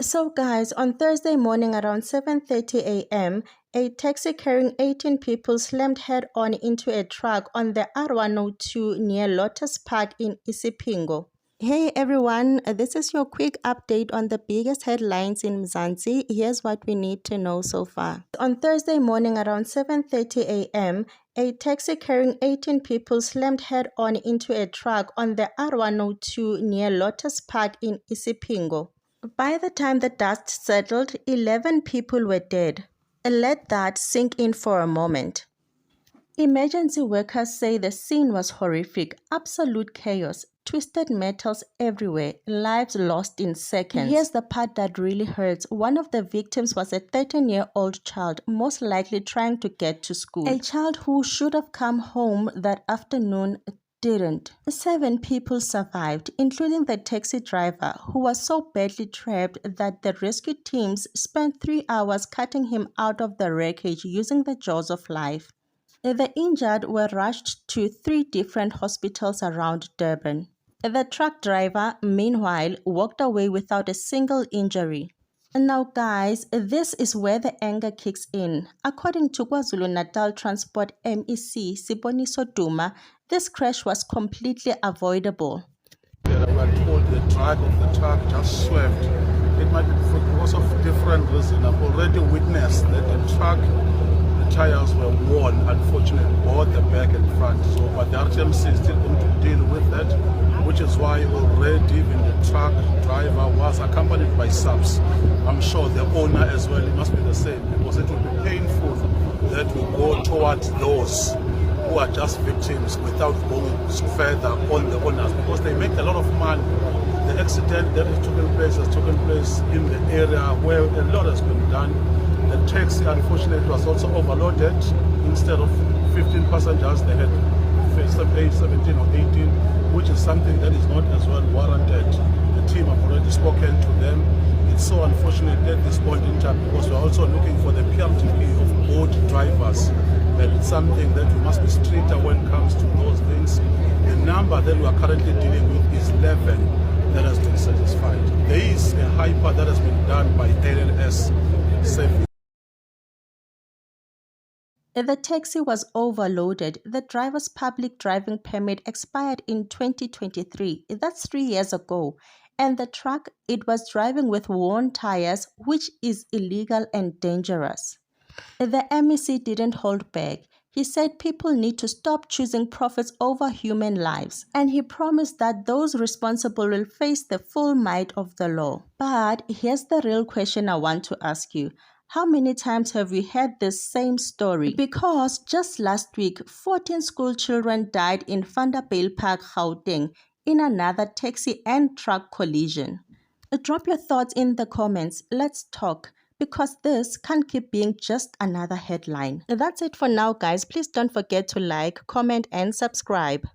So guys, on Thursday morning around 7:30 a.m., a taxi carrying 18 people slammed head-on into a truck on the R102 near Lotus Park in Isipingo. Hey everyone, this is your quick update on the biggest headlines in Mzansi. Here's what we need to know so far. On Thursday morning around 7:30 a.m., a taxi carrying 18 people slammed head-on into a truck on the R102 near Lotus Park in Isipingo. By the time the dust settled, 11 people were dead. Let that sink in for a moment. Emergency workers say the scene was horrific, absolute chaos, twisted metals everywhere, lives lost in seconds. Here's the part that really hurts. One of the victims was a 13-year-old child, most likely trying to get to school. A child who should have come home that afternoon didn't. 7 people survived, including the taxi driver, who was so badly trapped that the rescue teams spent 3 hours cutting him out of the wreckage using the jaws of life. The injured were rushed to 3 different hospitals around Durban. The truck driver, meanwhile, walked away without a single injury. Now guys, this is where the anger kicks in. According to KwaZulu-Natal Transport MEC Siboniso Duma, this crash was completely avoidable. We were told the driver of the truck just swerved. It might be because of different reasons. I've already witnessed that the truck, the tires were worn, unfortunately, both the back and front. So, but the RTMC is still going to deal with that, which is why already even the truck driver was accompanied by subs. I'm sure the owner as well, it must be the same, because it will be painful that we go towards those who are just victims without going further on the owners, because they make a lot of money. The accident that has taken place in the area where a lot has been done. The taxi, unfortunately, was also overloaded. Instead of 15 passengers, they had 17 or 18, which is something that is not as well warranted. The team have already spoken to them. It's so unfortunate at this point in time, because we're also looking for the PRTP of both drivers. And it's something that we must be stricter when it comes to those things. The number that we are currently dealing with is 11 that has been satisfied. There is a hyper that has been done by ALS safely. The taxi was overloaded. The driver's public driving permit expired in 2023. That's 3 years ago. And the truck, it was driving with worn tires, which is illegal and dangerous. The MEC didn't hold back. He said people need to stop choosing profits over human lives, and he promised that those responsible will face the full might of the law. But here's the real question I want to ask you. How many times have we heard this same story? Because just last week, 14 school children died in Vanderbijl Park, Gauteng, in another taxi and truck collision. Drop your thoughts in the comments. Let's talk, because this can't keep being just another headline. That's it for now, guys. Please don't forget to like, comment, and subscribe.